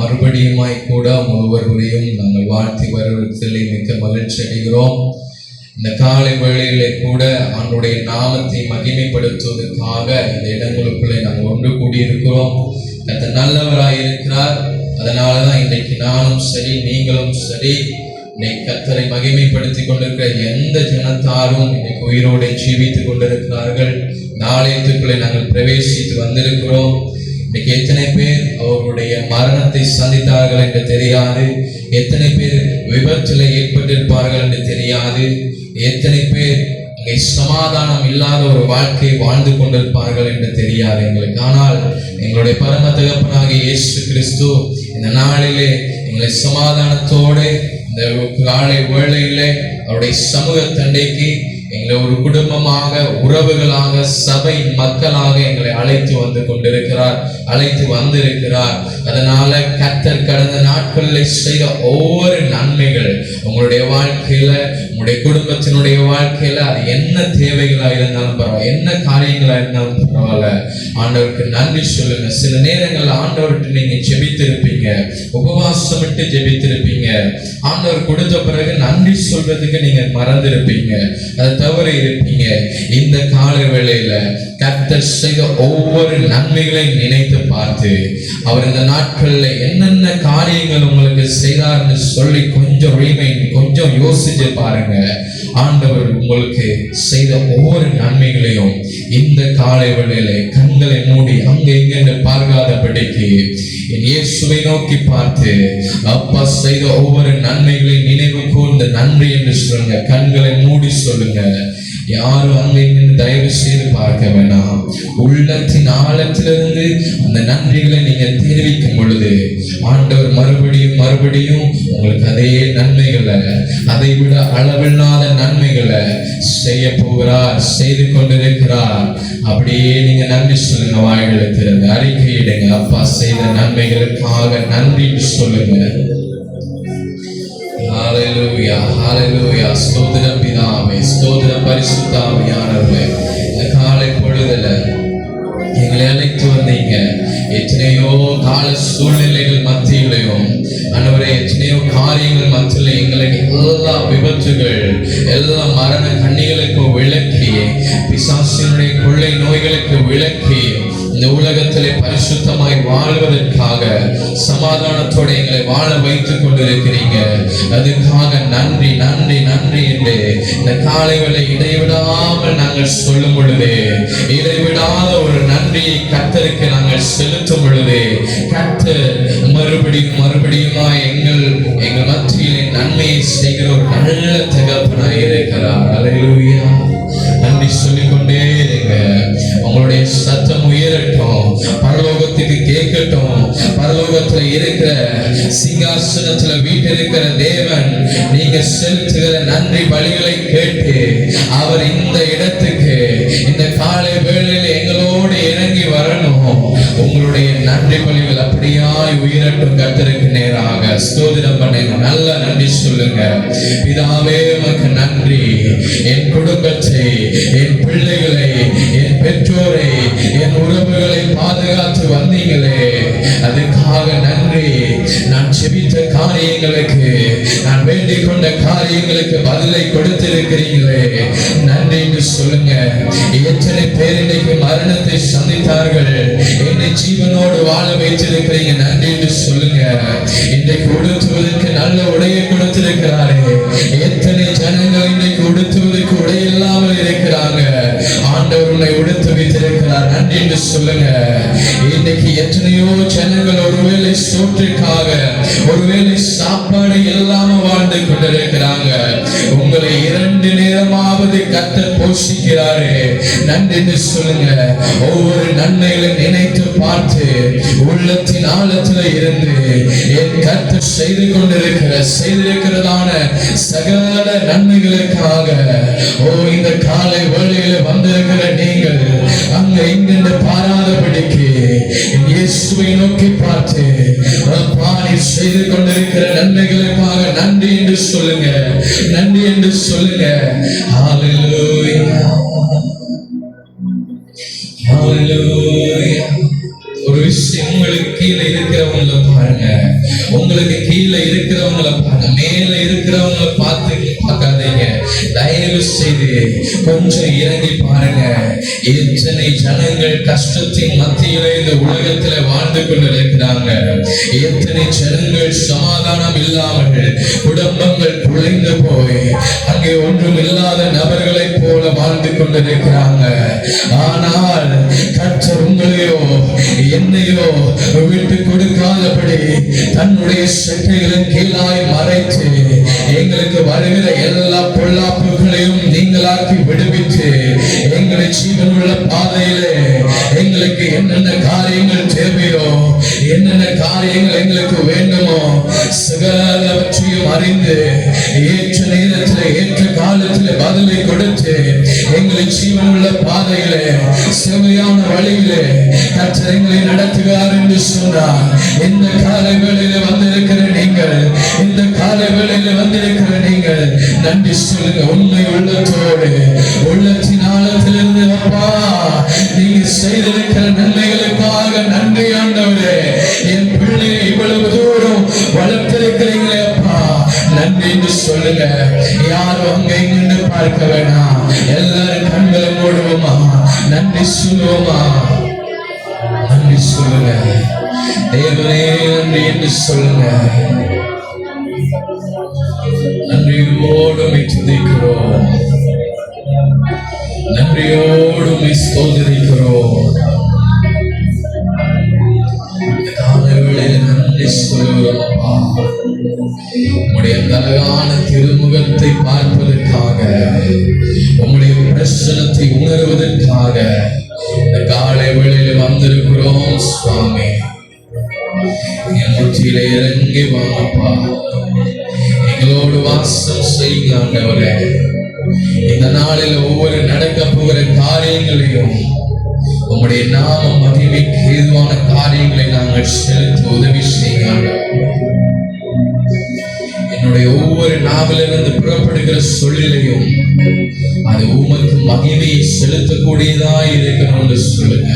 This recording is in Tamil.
மறுபடியுமாய் கூட ஒவ்வொருவரையும் நாங்கள் வாழ்த்தி வருவதில் மிக்க மகிழ்ச்சி அடைகிறோம். இந்த காலை வேளையிலே கூட ஆண்டவருடைய நாமத்தை மகிமைப்படுத்துவதற்காக இந்த இடங்களுக்குள்ளே நாங்கள் ஒன்று கூடியிருக்கிறோம். கர்த்தர் நல்லவராயிருக்கிறார். அதனாலதான் இன்றைக்கு நானும் சரி நீங்களும் சரி இன்னைக்கு கர்த்தரை மகிமைப்படுத்தி கொண்டிருக்கிற எந்த ஜனத்தாரும் இன்னைக்கு உயிரோடு ஜீவித்துக் கொண்டிருக்கிறார்கள். நாளையத்துக்குள்ளே நாங்கள் பிரவேசித்து வந்திருக்கிறோம். இன்னைக்கு எத்தனை பேர் அவர்களுடைய மரணத்தை சந்தித்தார்கள் என்று தெரியாது, எத்தனை பேர் விபத்தில் ஏற்பட்டிருப்பார்கள் என்று தெரியாது, எத்தனை பேர் அங்கே சமாதானம் இல்லாத ஒரு வாழ்க்கையை வாழ்ந்து கொண்டிருப்பார்கள் என்று தெரியாது எங்களுக்கு. ஆனால் எங்களுடைய பரம தகப்பனாகிய இயேசு கிறிஸ்து இந்த நாளிலே எங்களை சமாதானத்தோடு இந்த காலை வேளையிலே அவருடைய சமூக தண்டைக்கு எங்களை ஒரு குடும்பமாக, உறவுகளாக, சபை மக்களாக எங்களை அழைத்து வந்து கொண்டிருக்கிறார், அழைத்து வந்திருக்கிறார். அதனால கர்த்தர் கடந்த நாட்களில் செய்த ஒவ்வொரு நன்மைகள் உங்களுடைய வாழ்க்கையில, உங்களுடைய குடும்பத்தினுடைய வாழ்க்கையில, அது என்ன தேவைகளா இருந்தாலும் பரவாயில்ல, என்ன காரியங்களா இருந்தாலும் பரவாயில்ல, ஆண்டவருக்கு நன்றி சொல்லுங்க. சில நேரங்கள் ஆண்டவர்கிட்ட நீங்க ஜெபித்திருப்பீங்க, உபவாசமிட்டு ஜெபித்திருப்பீங்க, ஆண்டவர் கொடுத்த பிறகு நன்றி சொல்றதுக்கு நீங்க மறந்திருப்பீங்க, அதை தவறு இருப்பீங்க. இந்த கால வேளையில கர்த்தர் செய்த ஒவ்வொரு நன்மைகளையும் நினைத்து பார்த்து அவர் இந்த நாட்கள்ல என்னென்ன காரியங்கள் உங்களுக்கு செய்தார்னு சொல்லி கொஞ்சம் யோசிச்சு பாருங்க. ஆண்டவர் உங்களுக்கு செய்த ஒவ்வொரு நன்மைகளையும் இந்த காலை வேளையில கண்களை மூடி அங்க இங்க பார்க்காதபடிக்கு இயேசுவை நோக்கி பார்த்து அப்பா செய்த ஒவ்வொரு நன்மைகளையும் நினைவு கூர்ந்து நன்றி என்று சொல்லுங்க. கண்களை மூடி சொல்லுங்க. யாரும் அங்கே நின்று தயவு செய்து பார்க்க வேண்டாம். உள்ளத்தின் ஆழத்திலிருந்து அந்த நன்றிகளை நீங்க தெரிவிக்கும் பொழுது ஆண்டவர் மறுபடியும் உங்களுக்கு அதே நன்மைகளை, அதை விட அளவில்லாத நன்மைகளை செய்ய போகிறார், செய்து கொண்டிருக்கிறார். அப்படியே நீங்க நன்றி சொல்லுங்க. வாய்களை திறந்து அறிக்கையிடுங்க. அப்பா செய்த நன்மைகளுக்காக நன்றி சொல்லுங்க. ஹல்லேலூயா, ஹல்லேலூயா. ஸ்தோத்திரம் பிதாவே, ஸ்தோத்திரம் பரிசுத்த ஆவியானவரே. இந்த காலை பொழுதுல எங்களை அழைத்து வந்தீங்க. எத்தனையோ கால சூழ்நிலைகள் மத்தியிலையும் ஆண்டவரே, எத்தனையோ காரியங்கள் மத்தியில எங்களை எல்லா விபத்துகள், எல்லா மரண கண்ணிகளுக்கு விலக்கி, பிசாசினுடைய கொள்ளை நோய்களுக்கு விலக்கி இந்த உலகத்திலே பரிசுத்தமாய் வாழ்வதற்காக சமாதானத்தோடு எங்களை வாழ வைத்துக் கொண்டிருக்கிறீங்க. அதுக்காக நன்றி நன்றி நன்றி என்று இந்த காலை வேளை இடைவிடாமல் நாங்கள் சொல்லும் பொழுது, இடைவிடாத ஒரு நன்றியை கர்த்தருக்கு நாங்கள் செலுத்தும் பொழுது, கர்த்தர் மறுபடியுமா எங்கள் மத்தியிலே நன்மையை செய்கிற ஒரு நல்ல தகப்பனாய் இருக்கிறார். அல்லேலூயா. நன்றி சொல்லிக்கொண்டே இருங்க. உங்களுடைய சத்தம் உயரட்டும், பரலோகத்துக்கு கேட்கட்டும். பரலோகத்துல இருக்கிற சிங்காசனத்துல வீட்டிருக்கிற தேவன் நீங்க செலுத்துகிற நன்றி பலிகளை கேட்டு அவர் இந்த இடத்துக்கு இந்த காலை வேளையில எங்களோடு இறங்கி வரணும். உங்களுடைய நன்றி பலிகள் அப்படியாய் உயரட்டும். கர்த்தருக்கு நேராக ஸ்தோத்திரம் பண்ணுங்க. நல்ல நன்றி சொல்லுங்க. பிதாவே உமக்கு நன்றி. என் குடும்பத்தை, என் பிள்ளைகளை, என் பெற்றோரை, என் உறவுகளை பாதுகாத்து வந்தீங்களே, அதுக்காக நன்றி. நான் செபித்த காரியங்களுக்கு, நான் வேண்டிக் கொண்ட காரியங்களுக்கு பதிலை கொடுத்திருக்கிறீங்களே, நன்றி என்று சொல்லுங்க. எத்தனை பேர் இன்னைக்கு மரணத்தை சந்தித்தார்கள், என்னை ஜீவனோடு வாழ வைத்திருக்கிறீங்க, நன்றி என்று சொல்லுங்க. இன்றைக்கு உடுத்துவதற்கு நல்ல உடையை கொடுத்திருக்கிறாரே, எத்தனை ஜனங்கள் இன்றைக்கு உடுத்துவதற்கு உடை இல்லாமல் இருக்கிறாங்க, ஆண்டவர் உன்னை உடுத்து வைத்திருக்கிறார், நன்றி என்று சொல்லுங்க. இன்னைக்கு எத்தனையோ ஜனங்கள் ஒருவேளை சோற்றுக்காக, ஒருவேளை சாப்பாடு இல்லாம வாழ்ந்து கொண்டிருக்கிறாங்க, உங்களை 2 நேரமாவது கர்த்தர் போஷிக்கிறாரே, நன்றி என்று சொல்லுங்க. ஒவ்வொரு நன்மைகளை நினைத்து பார்த்து உள்ளத்தின் ஆழத்துல இருந்து என் கர்த்தர் செய்திருக்கிறதான சகல நன்மைகளுக்காக இந்த காலை வேளையில வந்திருக்கிற நீங்கள் அங்க இங்க பாராதபடிக்கு இயேசுவை நோக்கி பார்த்து நீர் செய்து கொண்டிருக்கிற நன்மைகளுக்காக நன்றி என்று சொல்லுங்க, நன்றி என்று சொல்லுங்க. ஹல்லேலூயா, ஹல்லேலூயா. ஒரு விஷயம் உங்களுக்கு கீழே இருக்கிறவங்க பாருங்க. உங்களுக்கு கீழே இருக்கிறவங்களை பாருங்க, மேல இருக்கிறவங்களை பார்க்காதீங்க. தயவு செய்து கொஞ்சம் இறங்கி பாருங்க. எத்தனை ஜனங்கள் கஷ்டத்தின் மத்தியிலே இந்த உலகத்துல வாழ்ந்து கொண்டிருக்கிறாங்க. எத்தனை ஜனங்கள் சமாதானம் இல்லாமல், குடும்பங்கள் குலைந்து போய் அங்கே ஒன்றும் இல்லாத நபர்களை போல வாழ்ந்து கொண்டிருக்கிறாங்க. ஆனால் கர்த்தர் உங்களையோ என்னையோ விட்டு கொடுக்காதபடி தன்னுடைய சட்டைகளின் கீழாய் மறைத்து எங்களுக்கு வருகிற எல்லா பொல்லாப்புகளையும் நீங்களாக்கி விடுவித்து எங்களை ஜீவனுள்ள பாதையிலே எங்களுக்கு என்னென்ன காரியங்கள் தேவையோ, என்னென்ன காரியங்கள் எங்களுக்கு வேண்டுமோ சகலவற்றையும் அறிந்து ஏற்ற நேரத்தில் ஏற்ற காலத்தில் பதிலை கொடுத்து எங்களை ஜீவனுள்ள பாதையிலே செவ்வையான வழியிலே கர்த்தர் எங்களை நடத்துகிறார் என்று சொன்னார். இந்த கால வேளையில வந்திருக்கிற நீங்கள், இந்த கால வேளையில வந்திருக்கிற நீங்கள் நன்றி சொல்லுங்க. உண்மை உள்ளத்தோடு, உள்ளத்தின் ஆழத்திலிருந்து அப்பா நீங்க செய்திருக்கிற நன்மைகளுக்காக நன்றி ஆண்டவரே. என் பிள்ளையை இவ்வளவு தூரம் வளர்த்திருக்கிறீங்களே அப்பா, நன்றி என்று சொல்லுங்க. யாரும் அங்கே இங்கு பார்க்க வேணாம், எல்லாரும் கண்களை மூடுவோமா, நன்றி சொல்லுவோமா, நன்றி சொல்லுங்க. தேவனே நன்றி என்று சொல்லுங்க. நன்றியோடு துதிக்கிறோம், நன்றியோடு ஸ்தோத்திரிக்கிறோம். நன்றி சொல்லுவோம். உம்முடைய அழகான திருமுகத்தை பார்ப்பதற்காக, உம்முடைய பிரசன்னத்தை உணர்வதற்காக இந்த காலை வேளையில் வந்திருக்கிறோம் சுவாமி. என் முற்றிலே இறங்கி வாங்கப்பா, எங்களோடு வாசம் செய்யுங்க ஆண்டவரே. இந்த நாளில் ஒவ்வொரு நடக்க போகிற காரியங்களையும் உம்முடைய நாம மகிமைக்கு ஏதுவான காரியங்களை நாங்கள் செலுத்த உதவி செய்யுங்க. என்னுடைய ஒவ்வொரு நாவிலிருந்து புறப்படுகிற சொல்லிலையும் அது உமக்கு மகிமையை செலுத்தக்கூடியதா இருக்கணும்னு சொல்லுங்க.